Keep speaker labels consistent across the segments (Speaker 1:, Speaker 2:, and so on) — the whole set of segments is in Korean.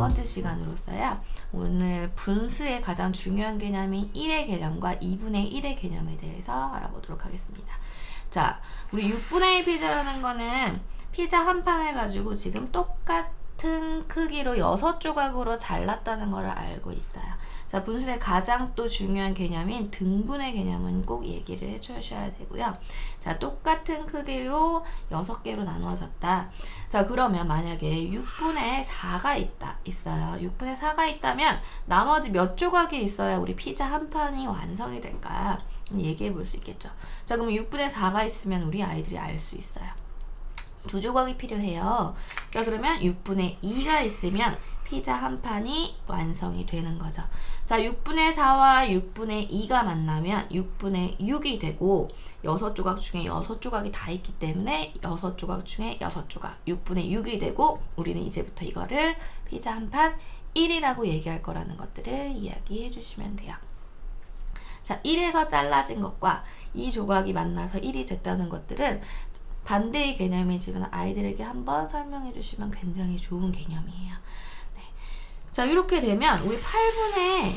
Speaker 1: 번째 시간으로서야 오늘 분수의 가장 중요한 개념인 1의 개념과 2분의 1의 개념에 대해서 알아보도록 하겠습니다. 자, 우리 6분의 1 피자라는 거는 피자 한 판을 가지고 지금 똑같은 크기로 6조각으로 잘랐다는 걸 알고 있어요. 자, 분수의 가장 또 중요한 개념인 등분의 개념은 꼭 얘기를 해주셔야 되고요. 자, 똑같은 크기로 6개로 나누어졌다. 자, 그러면 만약에 6분의 4가 있어요. 6분의 4가 있다면 나머지 몇 조각이 있어야 우리 피자 한 판이 완성이 될까? 얘기해 볼 수 있겠죠. 자, 그럼 6분의 4가 있으면 우리 아이들이 알 수 있어요. 2조각이 필요해요. 자, 그러면 6분의 2가 있으면 피자 한 판이 완성이 되는 거죠. 자, 6분의 4와 6분의 2가 만나면 6분의 6이 되고 6조각 중에 6조각이 다 있기 때문에 6조각 중에 6조각 6분의 6이 되고 우리는 이제부터 이거를 피자 한 판 1이라고 얘기할 거라는 것들을 이야기해 주시면 돼요. 자, 1에서 잘라진 것과 이 조각이 만나서 1이 됐다는 것들은 반대의 개념이지만 아이들에게 한번 설명해 주시면 굉장히 좋은 개념이에요. 네. 자, 이렇게 되면 우리 8분의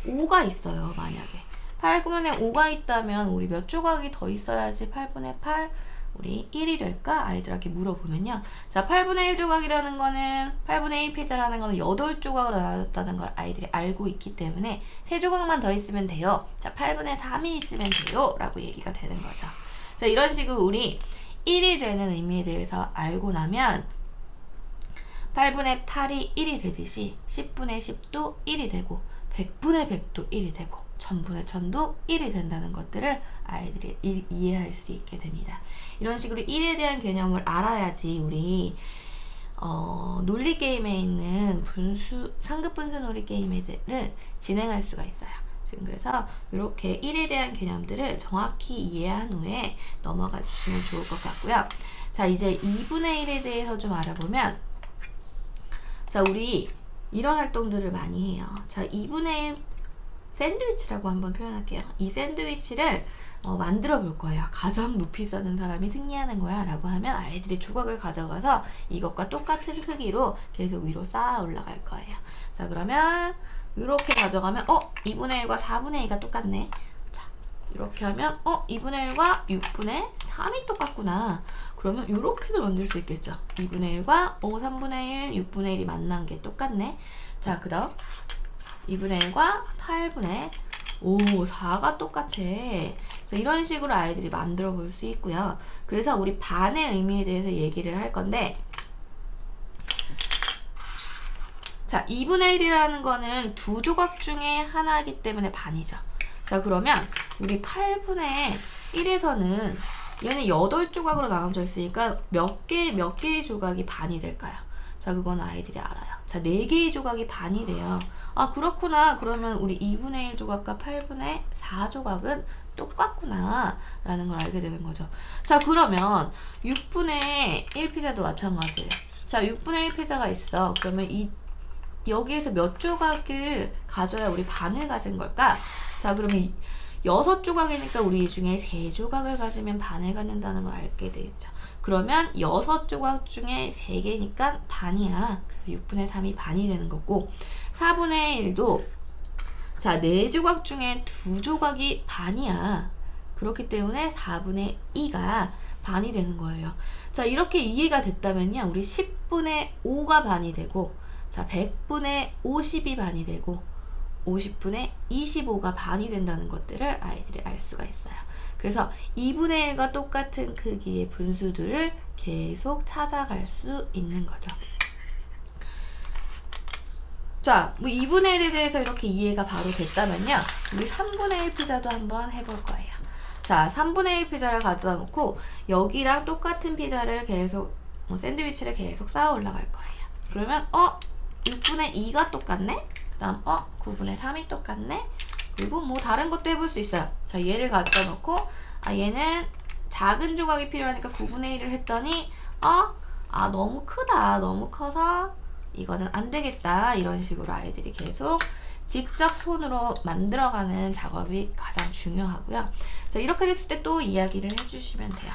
Speaker 1: 5가 있어요. 만약에 8분의 5가 있다면 우리 몇 조각이 더 있어야지 8분의 8 우리 1이 될까? 아이들에게 물어보면요. 자, 8분의 1조각이라는 거는 8분의 1 피자라는 거는 8조각으로 나눠졌다는 걸 아이들이 알고 있기 때문에 3조각만 더 있으면 돼요. 자, 8분의 3이 있으면 돼요. 라고 얘기가 되는 거죠. 자, 이런 식으로 우리 1이 되는 의미에 대해서 알고 나면 8분의 8이 1이 되듯이 10분의 10도 1이 되고 100분의 100도 1이 되고 1000분의 1000도 1이 된다는 것들을 아이들이 이해할 수 있게 됩니다. 이런 식으로 1에 대한 개념을 알아야지 우리 논리 게임에 있는 상급 분수 놀이 게임들을 진행할 수가 있어요. 지금 그래서 이렇게 1에 대한 개념들을 정확히 이해한 후에 넘어가 주시면 좋을 것 같고요. 자, 이제 2분의 1에 대해서 좀 알아보면 자, 우리 이런 활동들을 많이 해요. 자, 2분의 1 샌드위치라고 한번 표현할게요. 이 샌드위치를 만들어 볼 거예요. 가장 높이 쌓는 사람이 승리하는 거야 라고 하면 아이들이 조각을 가져가서 이것과 똑같은 크기로 계속 위로 쌓아 올라갈 거예요. 자, 그러면 이렇게 가져가면 2분의 1과 4분의 2가 똑같네. 자, 이렇게 하면 2분의 1과 6분의 3이 똑같구나. 그러면 이렇게도 만들 수 있겠죠. 2분의 1과 3분의 1, 6분의 1이 만난 게 똑같네. 자, 그 다음 2분의 1과 8분의 4가 똑같아. 자, 이런 식으로 아이들이 만들어 볼 수 있고요. 그래서 우리 반의 의미에 대해서 얘기를 할 건데 자, 2분의 1이라는 거는 두 조각 중에 하나이기 때문에 반이죠. 자, 그러면 우리 8분의 1에서는 얘는 8조각으로 나눠져 있으니까 몇 개의 조각이 반이 될까요? 자, 그건 아이들이 알아요. 자, 4개의 조각이 반이 돼요. 아, 그렇구나. 그러면 우리 2분의 1 조각과 8분의 4 조각은 똑같구나 라는 걸 알게 되는 거죠. 자, 그러면 6분의 1 피자도 마찬가지예요. 자, 6분의 1 피자가 있어. 그러면 여기에서 몇 조각을 가져야 우리 반을 가진 걸까? 자, 그러면 6조각이니까 우리 이 중에 3조각을 가지면 반을 갖는다는 걸 알게 되겠죠. 그러면 6조각 중에 3개니까 반이야. 그래서 6분의 3이 반이 되는 거고 4분의 1도 자, 4조각 중에 2조각이 반이야. 그렇기 때문에 4분의 2가 반이 되는 거예요. 자, 이렇게 이해가 됐다면요. 우리 10분의 5가 반이 되고 자, 100분의 50이 반이 되고 50분의 25가 반이 된다는 것들을 아이들이 알 수가 있어요. 그래서 2분의 1과 똑같은 크기의 분수들을 계속 찾아갈 수 있는 거죠. 자, 뭐 2분의 1에 대해서 이렇게 이해가 바로 됐다면요. 우리 3분의 1 피자도 한번 해볼 거예요. 자, 3분의 1 피자를 가져다 놓고 여기랑 똑같은 피자를 계속 샌드위치를 계속 쌓아 올라갈 거예요. 그러면 6분의 2가 똑같네? 그 다음 9분의 3이 똑같네? 그리고 뭐 다른 것도 해볼 수 있어요. 자, 얘를 갖다 놓고 얘는 작은 조각이 필요하니까 9분의 1을 했더니 너무 크다. 너무 커서 이거는 안 되겠다. 이런 식으로 아이들이 계속 직접 손으로 만들어가는 작업이 가장 중요하고요. 자, 이렇게 됐을 때 또 이야기를 해주시면 돼요.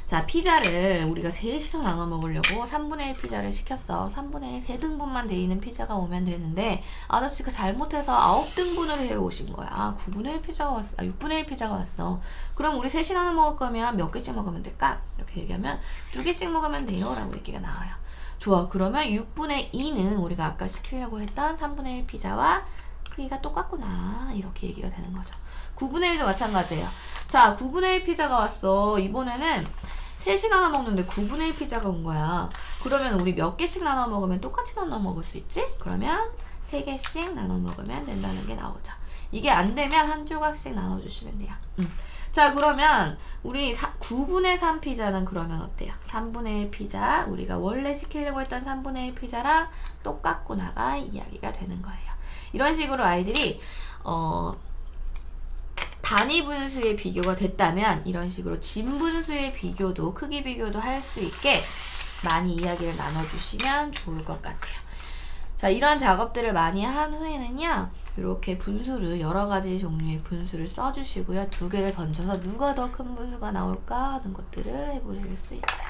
Speaker 1: 자, 피자를 우리가 셋이서 나눠 먹으려고 3분의 1 피자를 시켰어. 3분의 1 3등분만 돼 있는 피자가 오면 되는데 아저씨가 잘못해서 9등분을 해 오신 거야. 9분의 1 피자가 왔어. 6분의 1 피자가 왔어. 그럼 우리 셋이 나눠 먹을 거면 몇 개씩 먹으면 될까? 이렇게 얘기하면 2개씩 먹으면 돼요 라고 얘기가 나와요. 좋아. 그러면 6분의 2는 우리가 아까 시키려고 했던 3분의 1 피자와 크기가 똑같구나. 이렇게 얘기가 되는 거죠. 9분의 1도 마찬가지예요. 자, 9분의 1 피자가 왔어. 이번에는 셋이 나눠 먹는데 9분의 1 피자가 온 거야. 그러면 우리 몇 개씩 나눠 먹으면 똑같이 나눠 먹을 수 있지? 그러면 3개씩 나눠 먹으면 된다는 게 나오죠. 이게 안 되면 한 조각씩 나눠주시면 돼요. 자, 그러면 우리 9분의 3 피자는 그러면 어때요? 3분의 1 피자, 우리가 원래 시키려고 했던 3분의 1 피자랑 똑같구나가 이야기가 되는 거예요. 이런 식으로 아이들이 단위 분수의 비교가 됐다면 이런 식으로 진분수의 비교도, 크기 비교도 할 수 있게 많이 이야기를 나눠주시면 좋을 것 같아요. 자, 이런 작업들을 많이 한 후에는요, 이렇게 분수를, 여러 가지 종류의 분수를 써주시고요. 2개를 던져서 누가 더 큰 분수가 나올까 하는 것들을 해보실 수 있어요.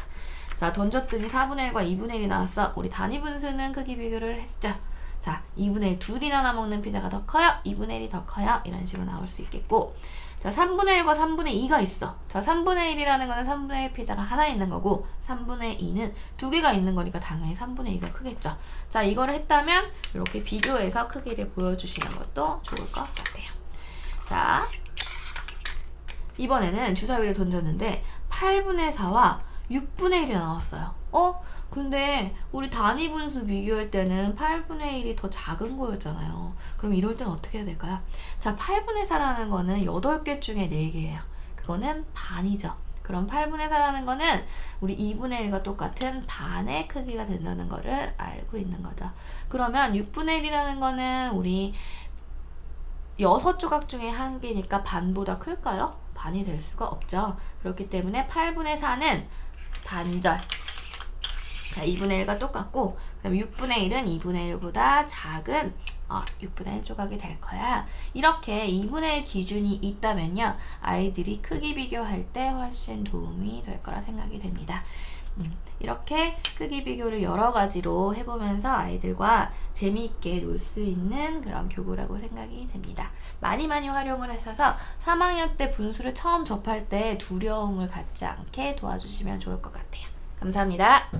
Speaker 1: 자, 던졌더니 4분의 1과 2분의 1이 나왔어. 우리 단위 분수는 크기 비교를 했죠. 자, 2분의 1 둘이 나눠 먹는 피자가 더 커요? 2분의 1이 더 커요? 이런 식으로 나올 수 있겠고, 자, 3분의 1과 3분의 2가 있어. 자, 3분의 1이라는 거는 3분의 1 피자가 하나 있는 거고 3분의 2는 2개가 있는 거니까 당연히 3분의 2가 크겠죠. 자, 이거를 했다면 이렇게 비교해서 크기를 보여주시는 것도 좋을 것 같아요. 자, 이번에는 주사위를 던졌는데 8분의 4와 6분의 1이 나왔어요. 근데 우리 단위 분수 비교할 때는 8분의 1이 더 작은 거였잖아요. 그럼 이럴 때는 어떻게 해야 될까요? 자, 8분의 4라는 거는 8개 중에 4개예요. 그거는 반이죠. 그럼 8분의 4라는 거는 우리 2분의 1과 똑같은 반의 크기가 된다는 거를 알고 있는 거죠. 그러면 6분의 1이라는 거는 우리 6조각 중에 1개니까 반보다 클까요? 반이 될 수가 없죠. 그렇기 때문에 8분의 4는 반절. 자, 2분의 1과 똑같고, 그다음 6분의 1은 2분의 1보다 작은 6분의 1 조각이 될 거야. 이렇게 2분의 1 기준이 있다면요, 아이들이 크기 비교할 때 훨씬 도움이 될 거라 생각이 됩니다. 이렇게 크기 비교를 여러 가지로 해보면서 아이들과 재미있게 놀 수 있는 그런 교구라고 생각이 됩니다. 많이 활용을 하셔서 3학년 때 분수를 처음 접할 때 두려움을 갖지 않게 도와주시면 좋을 것 같아요. 감사합니다.